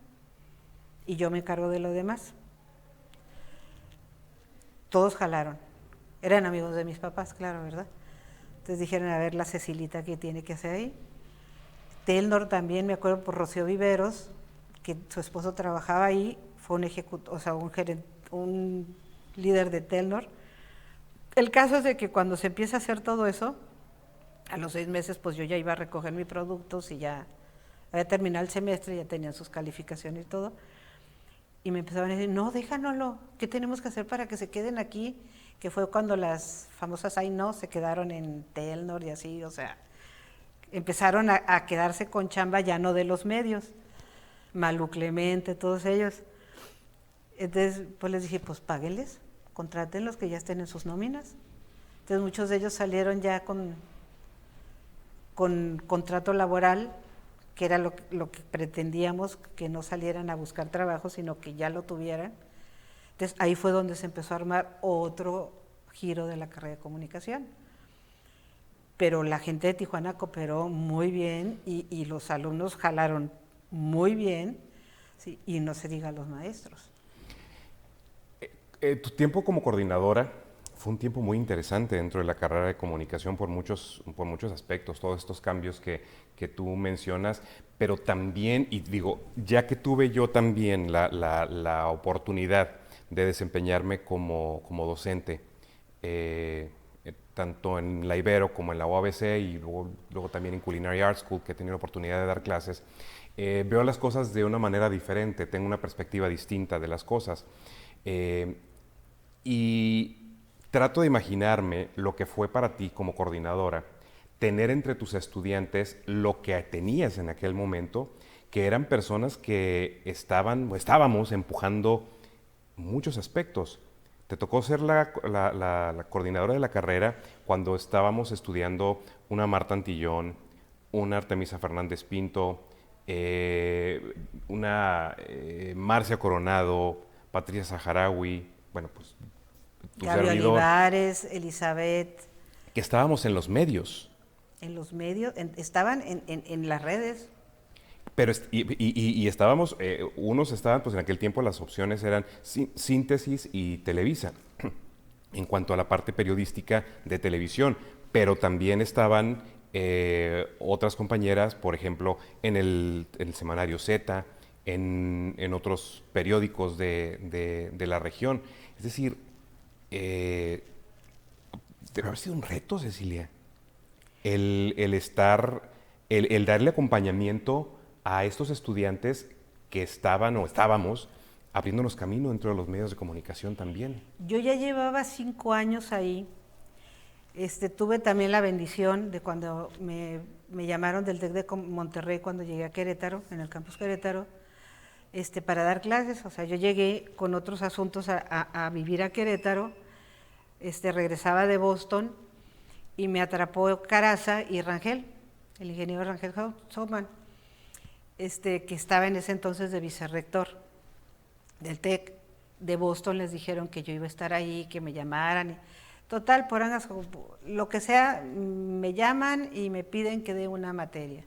Y yo me encargo de lo demás. Todos jalaron. Eran amigos de mis papás, claro, ¿verdad? Entonces dijeron, a ver, la Cecilita, ¿qué tiene que hacer ahí? Telnor también, me acuerdo por Rocío Viveros, que su esposo trabajaba ahí, fue un líder de Telnor. El caso es de que cuando se empieza a hacer todo eso, a los 6 meses, pues yo ya iba a recoger mis productos y ya había terminado el semestre, ya tenían sus calificaciones y todo. Y me empezaban a decir, no, déjanoslo, ¿qué tenemos que hacer para que se queden aquí? Que fue cuando las famosas no se quedaron en Telnor y así, o sea, empezaron a quedarse con chamba ya no de los medios, Malú Clemente, todos ellos. Entonces, pues les dije, pues páguenles, contrátenlos que ya estén en sus nóminas. Entonces muchos de ellos salieron ya con contrato laboral, que era lo que pretendíamos, que no salieran a buscar trabajo, sino que ya lo tuvieran. Entonces ahí fue donde se empezó a armar otro giro de la carrera de comunicación. Pero la gente de Tijuana cooperó muy bien y los alumnos jalaron muy bien, ¿sí? Y no se diga los maestros. Tu tiempo como coordinadora fue un tiempo muy interesante dentro de la carrera de comunicación por muchos aspectos, todos estos cambios que tú mencionas, pero también, y digo, ya que tuve yo también la oportunidad de desempeñarme como docente, tanto en la Ibero como en la UABC y luego también en Culinary Art School, que he tenido la oportunidad de dar clases, veo las cosas de una manera diferente, tengo una perspectiva distinta de las cosas. Y trato de imaginarme lo que fue para ti como coordinadora, tener entre tus estudiantes lo que tenías en aquel momento, que eran personas que estábamos empujando muchos aspectos. Te tocó ser la coordinadora de la carrera cuando estábamos estudiando una Marta Antillón, una Artemisa Fernández Pinto, una Marcia Coronado, Patricia Saharaui, bueno, pues tu Gaby servidor, Olivares, Elizabeth. que estábamos en los medios. En los medios, estaban en las redes. Pero estábamos, unos estaban, pues en aquel tiempo las opciones eran Síntesis y Televisa, en cuanto a la parte periodística de televisión, pero también estaban otras compañeras, por ejemplo, en el semanario Z, en otros periódicos de la región. Es decir, debe haber sido un reto, Cecilia, el darle acompañamiento a estos estudiantes que estaban o estábamos abriéndonos camino dentro de los medios de comunicación también. Yo ya llevaba 5 años ahí. Tuve también la bendición de cuando me llamaron del TEC de Monterrey cuando llegué a Querétaro, en el campus Querétaro, para dar clases. O sea, yo llegué con otros asuntos a vivir a Querétaro, regresaba de Boston y me atrapó Caraza y Rangel, el ingeniero Rangel Hauptmann, que estaba en ese entonces de vicerrector del TEC de Boston. Les dijeron que yo iba a estar ahí, que me llamaran. Total, por lo que sea, me llaman y me piden que dé una materia.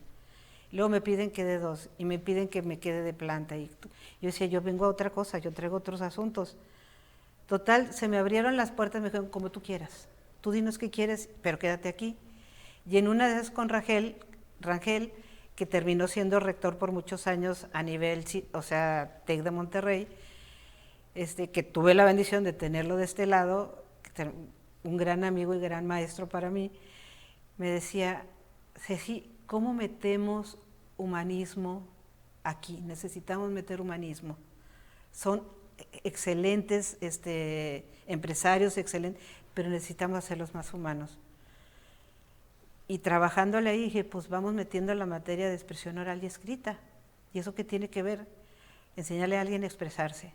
Luego me piden que dé 2 y me piden que me quede de planta. Y yo decía, yo vengo a otra cosa, yo traigo otros asuntos. Total, se me abrieron las puertas, me dijeron, como tú quieras. Tú dinos qué quieres, pero quédate aquí. Y en una de esas con Rangel, que terminó siendo rector por muchos años a nivel, o sea, TEC de Monterrey, que tuve la bendición de tenerlo de este lado, un gran amigo y gran maestro para mí, me decía, Ceci, ¿cómo metemos humanismo aquí? Necesitamos meter humanismo. Son excelentes empresarios, excelentes, pero necesitamos hacerlos más humanos. Y trabajándole ahí dije, pues vamos metiendo la materia de expresión oral y escrita. ¿Y eso qué tiene que ver? Enseñarle a alguien a expresarse,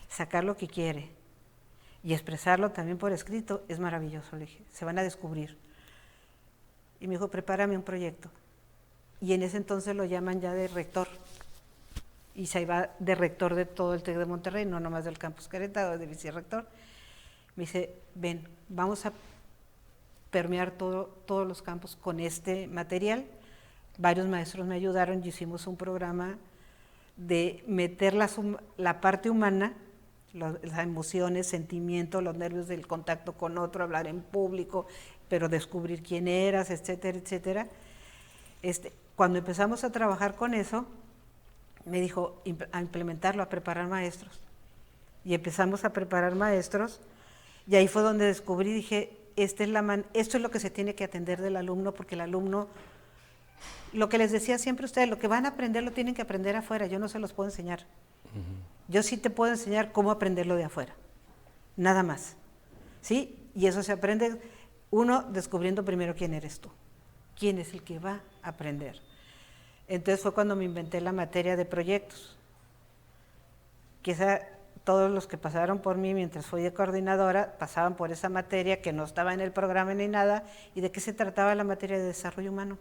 sacar lo que quiere y expresarlo también por escrito es maravilloso, le dije, se van a descubrir. Y me dijo, prepárame un proyecto. Y en ese entonces lo llaman ya de rector. Y se iba de rector de todo el TEC de Monterrey, no nomás del campus Querétaro, de vicerrector. Me dice, ven, vamos a permear todos los campos con este material. Varios maestros me ayudaron y hicimos un programa de meter la parte humana, las emociones, sentimientos, los nervios del contacto con otro, hablar en público, pero descubrir quién eras, etcétera, etcétera. Cuando empezamos a trabajar con eso, me dijo a implementarlo, a preparar maestros. Y empezamos a preparar maestros, y ahí fue donde descubrí, dije, esto es lo que se tiene que atender del alumno, porque el alumno, lo que les decía siempre a ustedes, lo que van a aprender lo tienen que aprender afuera, yo no se los puedo enseñar. Yo sí te puedo enseñar cómo aprenderlo de afuera, nada más, ¿sí? Y eso se aprende, uno, descubriendo primero quién eres tú, quién es el que va a aprender. Entonces fue cuando me inventé la materia de proyectos, que todos los que pasaron por mí mientras fui de coordinadora pasaban por esa materia que no estaba en el programa ni nada. ¿Y de qué se trataba la materia de desarrollo humano?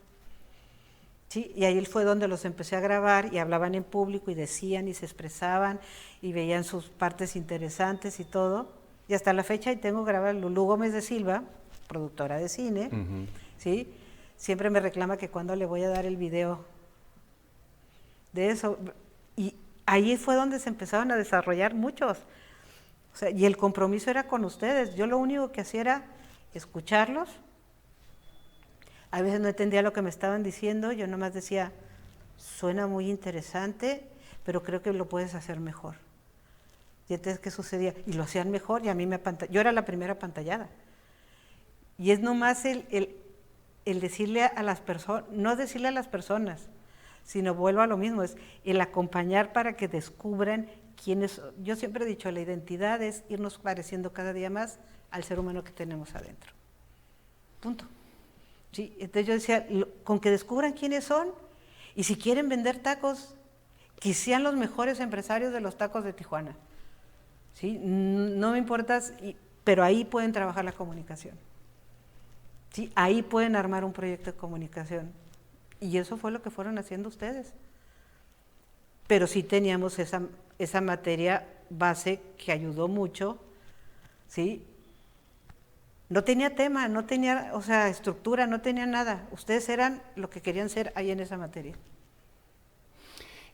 Sí, y ahí fue donde los empecé a grabar y hablaban en público y decían y se expresaban y veían sus partes interesantes y todo. Y hasta la fecha ahí tengo grabado Lulú Gómez de Silva, productora de cine, ¿sí? Siempre me reclama que cuando le voy a dar el video de eso. Y ahí fue donde se empezaron a desarrollar muchos. O sea, y el compromiso era con ustedes. Yo lo único que hacía era escucharlos. A veces no entendía lo que me estaban diciendo, yo nomás decía, suena muy interesante, pero creo que lo puedes hacer mejor. Y entonces, ¿qué sucedía? Y lo hacían mejor y a mí yo era la primera apantallada. Y es nomás el decirle a las personas, no decirle a las personas, sino vuelvo a lo mismo, es el acompañar para que descubran quiénes. Yo siempre he dicho, la identidad es irnos pareciendo cada día más al ser humano que tenemos adentro. Punto. Sí, entonces yo decía, con que descubran quiénes son, y si quieren vender tacos, que sean los mejores empresarios de los tacos de Tijuana. ¿Sí? No me importa, pero ahí pueden trabajar la comunicación. ¿Sí? Ahí pueden armar un proyecto de comunicación. Y eso fue lo que fueron haciendo ustedes. Pero sí teníamos esa materia base que ayudó mucho, ¿sí? No tenía tema, no tenía, estructura, no tenía nada. Ustedes eran lo que querían ser ahí en esa materia.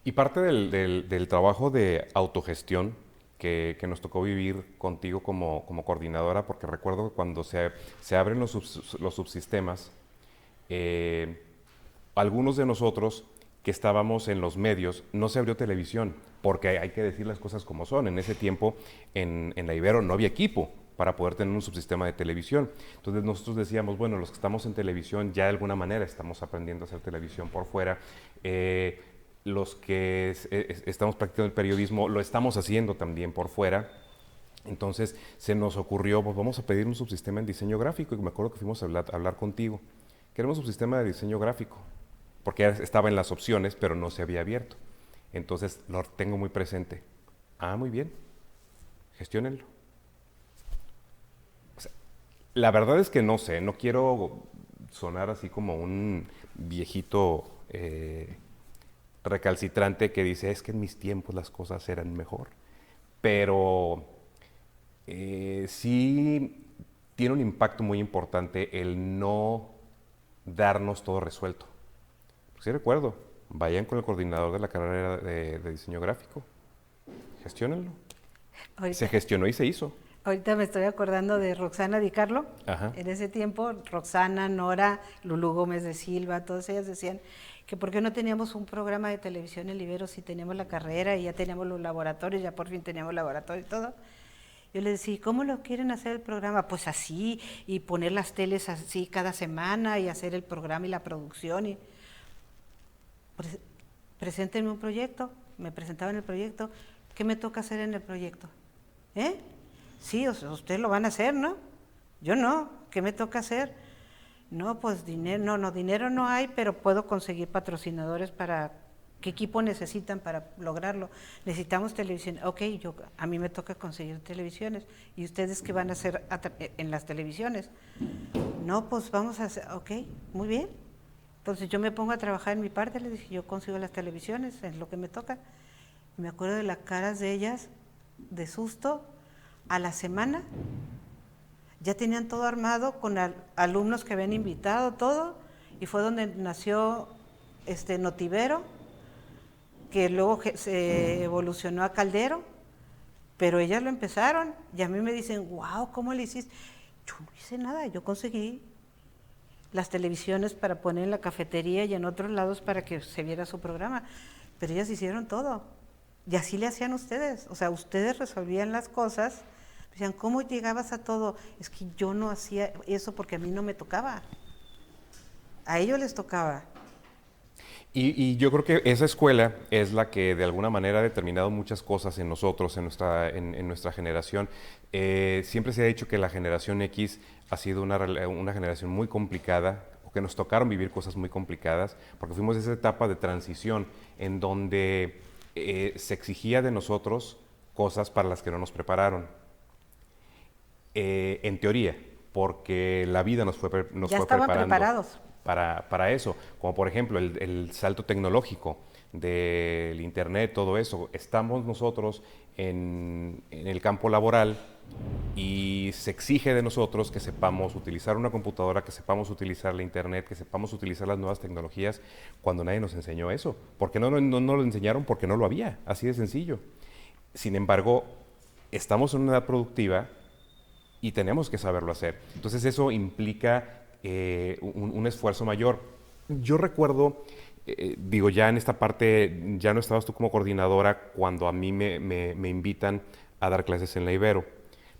Y parte del trabajo de autogestión que nos tocó vivir contigo como coordinadora, porque recuerdo que cuando se abren los subsistemas, algunos de nosotros que estábamos en los medios, no se abrió televisión, porque hay que decir las cosas como son. En ese tiempo, en la Ibero no había equipo para poder tener un subsistema de televisión. Entonces nosotros decíamos, bueno, los que estamos en televisión ya de alguna manera estamos aprendiendo a hacer televisión por fuera. los que estamos practicando el periodismo lo estamos haciendo también por fuera. Entonces se nos ocurrió, pues vamos a pedir un subsistema en diseño gráfico, y me acuerdo que fuimos a hablar contigo. Queremos un subsistema de diseño gráfico, porque estaba en las opciones, pero no se había abierto. Entonces lo tengo muy presente. Ah, muy bien, gestiónenlo. O sea, la verdad es que no sé, no quiero sonar así como un viejito recalcitrante que dice, es que en mis tiempos las cosas eran mejor. Pero sí tiene un impacto muy importante el no darnos todo resuelto. Sí recuerdo, vayan con el coordinador de la carrera de diseño gráfico, gestiónenlo. Se gestionó y se hizo. Ahorita me estoy acordando de Roxana Di Carlo. Ajá. En ese tiempo, Roxana, Nora, Lulú Gómez de Silva, todas ellas decían que por qué no teníamos un programa de televisión en Ibero si teníamos la carrera y ya teníamos los laboratorios, ya por fin teníamos laboratorio y todo. Yo les decía, ¿cómo lo quieren hacer el programa? Pues así, y poner las teles así cada semana y hacer el programa y la producción. Y preséntenme un proyecto. Me presentaban el proyecto. ¿Qué me toca hacer en el proyecto? ¿Eh? Sí, o sea, ustedes lo van a hacer, ¿no? Yo no. ¿Qué me toca hacer? No, pues dinero, dinero no hay, pero puedo conseguir patrocinadores para... ¿Qué equipo necesitan para lograrlo? Necesitamos televisión. Ok, a mí me toca conseguir televisiones. ¿Y ustedes qué van a hacer en las televisiones? No, pues vamos a hacer... Ok, muy bien. Entonces yo me pongo a trabajar en mi parte, les dije, yo consigo las televisiones, es lo que me toca. Y me acuerdo de las caras de ellas, de susto. A la semana ya tenían todo armado con alumnos que habían invitado, todo. Y fue donde nació Notivero, que luego se evolucionó a Caldero, pero ellas lo empezaron y a mí me dicen, wow, ¿cómo le hiciste? Yo no hice nada, yo conseguí las televisiones para poner en la cafetería y en otros lados para que se viera su programa, pero ellas hicieron todo y así le hacían ustedes, o sea, ustedes resolvían las cosas, decían, ¿cómo llegabas a todo? Es que yo no hacía eso porque a mí no me tocaba, a ellos les tocaba. Y yo creo que esa escuela es la que de alguna manera ha determinado muchas cosas en nosotros, en nuestra generación. Siempre se ha dicho que la generación X ha sido una generación muy complicada, o que nos tocaron vivir cosas muy complicadas, porque fuimos esa etapa de transición en donde se exigía de nosotros cosas para las que no nos prepararon. En teoría, porque la vida nos fue preparando. Ya estaban preparados. Para eso, como por ejemplo el salto tecnológico del internet, todo eso. Estamos nosotros en el campo laboral y se exige de nosotros que sepamos utilizar una computadora, que sepamos utilizar la internet, que sepamos utilizar las nuevas tecnologías, cuando nadie nos enseñó eso. ¿Por qué no lo enseñaron? Porque no lo había, así de sencillo. Sin embargo, estamos en una edad productiva y tenemos que saberlo hacer. Entonces eso implica un esfuerzo mayor. Yo recuerdo, ya en esta parte, ya no estabas tú como coordinadora cuando a mí me invitan a dar clases en la Ibero,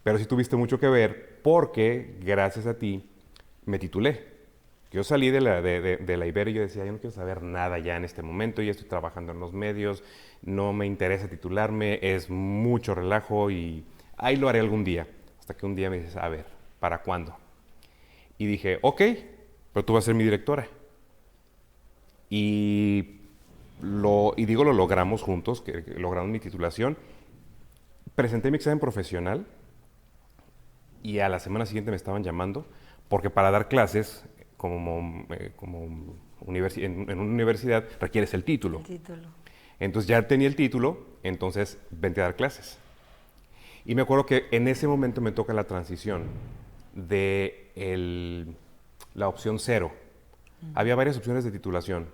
pero sí tuviste mucho que ver porque gracias a ti me titulé. Yo salí de la Ibero y yo decía, yo no quiero saber nada ya en este momento, ya estoy trabajando en los medios, no me interesa titularme, es mucho relajo y ahí lo haré algún día. Hasta que un día me dices, a ver, ¿para cuándo? Y dije, ok, pero tú vas a ser mi directora. Y lo logramos juntos, que logramos mi titulación. Presenté mi examen profesional y a la semana siguiente me estaban llamando porque para dar clases en una universidad requieres el título. Entonces ya tenía el título, entonces vente a dar clases. Y me acuerdo que en ese momento me toca la transición de la opción 0. Había varias opciones de titulación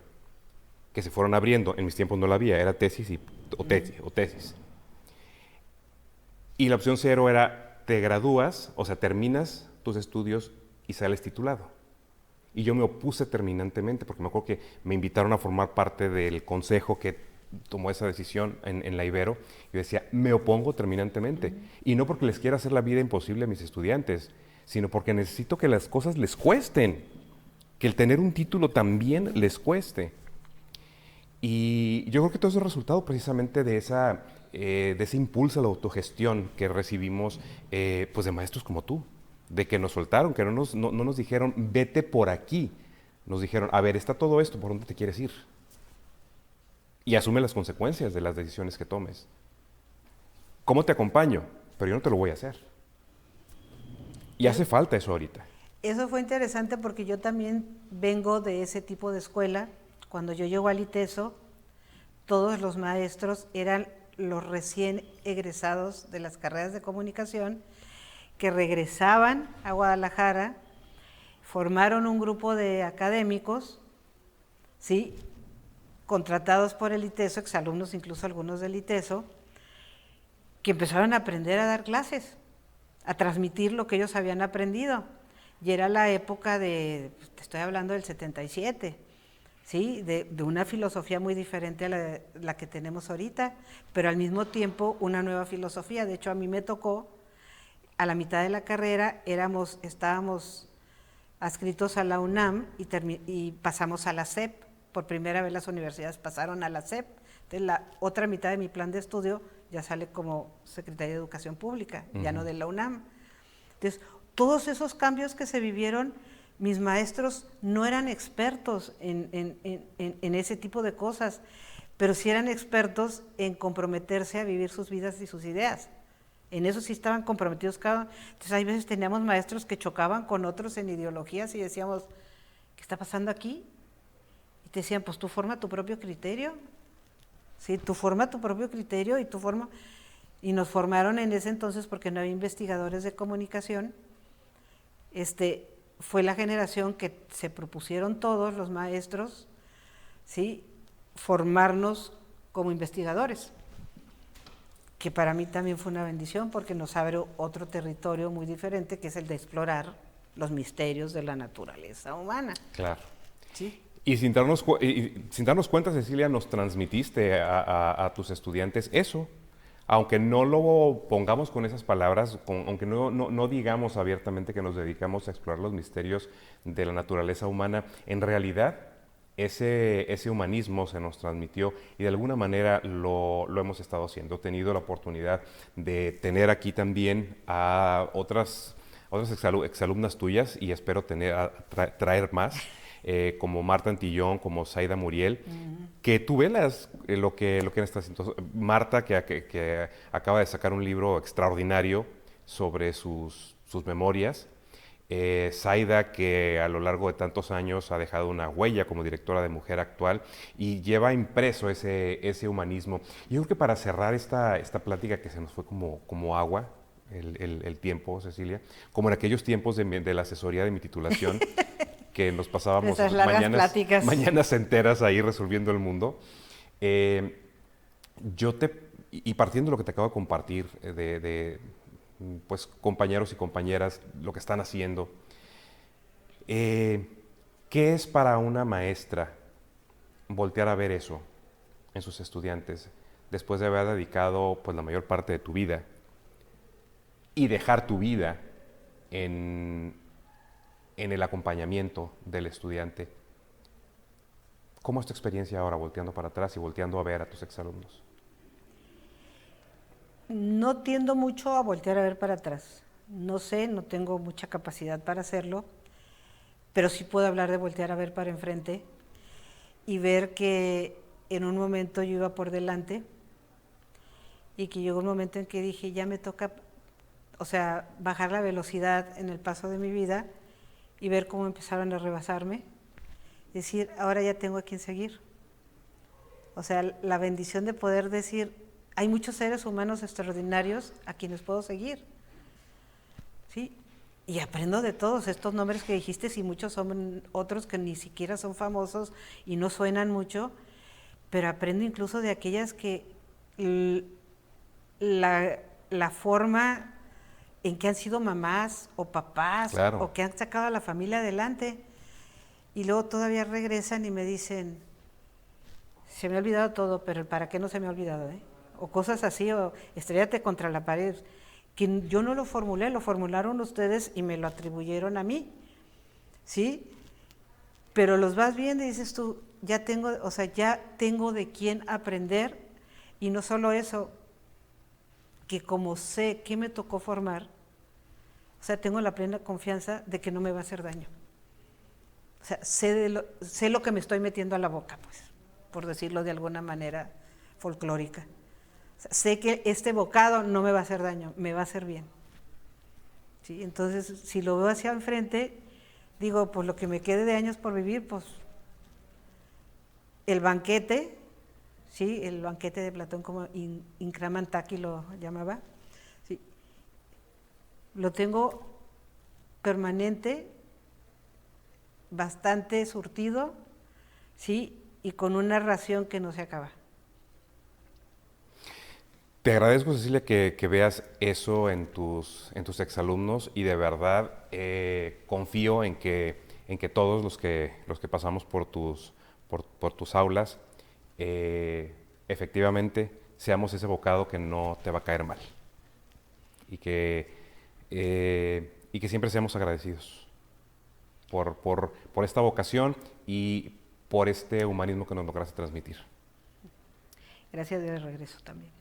que se fueron abriendo. En mis tiempos no la había, era tesis o tesis. Y la opción 0 era, te gradúas, o sea, terminas tus estudios y sales titulado. Y yo me opuse terminantemente, porque me acuerdo que me invitaron a formar parte del consejo que tomó esa decisión en la Ibero. Yo decía, me opongo terminantemente. Y no porque les quiera hacer la vida imposible a mis estudiantes, sino porque necesito que las cosas les cuesten, que el tener un título también les cueste. Y yo creo que todo eso es resultado precisamente de ese impulso a la autogestión que recibimos pues de maestros como tú, de que nos soltaron, que no nos dijeron, vete por aquí. Nos dijeron, a ver, está todo esto, ¿por dónde te quieres ir? Y asume las consecuencias de las decisiones que tomes. ¿Cómo te acompaño? Pero yo no te lo voy a hacer. Y hace falta eso ahorita. Eso fue interesante porque yo también vengo de ese tipo de escuela. Cuando yo llego al ITESO, todos los maestros eran los recién egresados de las carreras de comunicación que regresaban a Guadalajara, formaron un grupo de académicos, ¿sí?, contratados por el ITESO, exalumnos incluso algunos del ITESO, que empezaron a aprender a dar clases, a transmitir lo que ellos habían aprendido. Y era la época te estoy hablando del 77, ¿sí?, de una filosofía muy diferente a la que tenemos ahorita, pero al mismo tiempo una nueva filosofía. De hecho, a mí me tocó, a la mitad de la carrera, estábamos adscritos a la UNAM y pasamos a la SEP. Por primera vez las universidades pasaron a la SEP. Entonces, la otra mitad de mi plan de estudio ya sale como Secretaría de Educación Pública, ya no de la UNAM. Entonces, todos esos cambios que se vivieron, mis maestros no eran expertos en ese tipo de cosas, pero sí eran expertos en comprometerse a vivir sus vidas y sus ideas. En eso sí estaban comprometidos cada uno. Entonces, hay veces teníamos maestros que chocaban con otros en ideologías y decíamos, ¿qué está pasando aquí? Y te decían, pues tú forma tu propio criterio. Sí, tú forma tu propio criterio y nos formaron en ese entonces porque no había investigadores de comunicación. Fue la generación que se propusieron todos los maestros, ¿sí?, formarnos como investigadores, que para mí también fue una bendición porque nos abre otro territorio muy diferente, que es el de explorar los misterios de la naturaleza humana. Claro. ¿Sí? Y sin darnos cuenta, Cecilia, nos transmitiste a tus estudiantes eso. Aunque no lo pongamos con esas palabras, aunque no digamos abiertamente que nos dedicamos a explorar los misterios de la naturaleza humana, en realidad ese humanismo se nos transmitió y de alguna manera lo hemos estado haciendo. He tenido la oportunidad de tener aquí también a otras exalumnas tuyas y espero traer más. Como Marta Antillón, como Zaida Muriel, que tú velas lo que está haciendo. Marta, que acaba de sacar un libro extraordinario sobre sus memorias. Zaida, que a lo largo de tantos años ha dejado una huella como directora de Mujer Actual y lleva impreso ese humanismo. Yo creo que para cerrar esta plática que se nos fue como agua, el tiempo, Cecilia, como en aquellos tiempos de la asesoría de mi titulación, que nos pasábamos mañanas enteras ahí resolviendo el mundo. Y partiendo de lo que te acabo de compartir, pues, compañeros y compañeras, lo que están haciendo, ¿qué es para una maestra voltear a ver eso en sus estudiantes después de haber dedicado pues, la mayor parte de tu vida y dejar tu vida en el acompañamiento del estudiante? ¿Cómo es tu experiencia ahora volteando para atrás y volteando a ver a tus exalumnos? No tiendo mucho a voltear a ver para atrás. No sé, no tengo mucha capacidad para hacerlo, pero sí puedo hablar de voltear a ver para enfrente y ver que en un momento yo iba por delante y que llegó un momento en que dije, ya me toca, bajar la velocidad en el paso de mi vida y ver cómo empezaron a rebasarme, decir, ahora ya tengo a quién seguir. O sea, la bendición de poder decir, hay muchos seres humanos extraordinarios a quienes puedo seguir, ¿sí? Y aprendo de todos estos nombres que dijiste, y muchos son otros que ni siquiera son famosos y no suenan mucho, pero aprendo incluso de aquellas que la forma en que han sido mamás o papás, claro, o que han sacado a la familia adelante, y luego todavía regresan y me dicen, se me ha olvidado todo, pero el para qué no se me ha olvidado, o cosas así, o estrellate contra la pared, que yo no lo formulé, lo formularon ustedes y me lo atribuyeron a mí, ¿sí? Pero los vas viendo y dices tú, ya tengo, o sea, ya tengo de quién aprender, y no solo eso, que como sé qué me tocó formar, o sea, tengo la plena confianza de que no me va a hacer daño. O sea, sé lo que me estoy metiendo a la boca, pues, por decirlo de alguna manera folclórica. O sea, sé que este bocado no me va a hacer daño, me va a hacer bien. ¿Sí? Entonces, si lo veo hacia enfrente, digo, pues lo que me quede de años por vivir, pues el banquete, ¿sí? El banquete de Platón, como Incramantaki lo llamaba, ¿sí? Lo tengo permanente, bastante surtido, ¿sí? Y con una ración que no se acaba. Te agradezco, Cecilia, que veas eso en tus exalumnos y de verdad confío en que todos los que pasamos por tus aulas, efectivamente seamos ese bocado que no te va a caer mal y y que siempre seamos agradecidos por esta vocación y por este humanismo que nos lograste transmitir. Gracias de regreso también.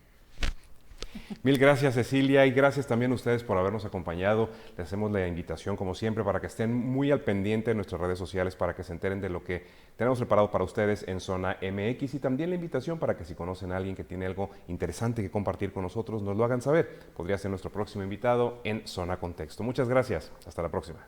Mil gracias, Cecilia, y gracias también a ustedes por habernos acompañado. Les hacemos la invitación, como siempre, para que estén muy al pendiente de nuestras redes sociales, para que se enteren de lo que tenemos preparado para ustedes en Zona MX, y también la invitación para que si conocen a alguien que tiene algo interesante que compartir con nosotros, nos lo hagan saber. Podría ser nuestro próximo invitado en Zona Contexto. Muchas gracias. Hasta la próxima.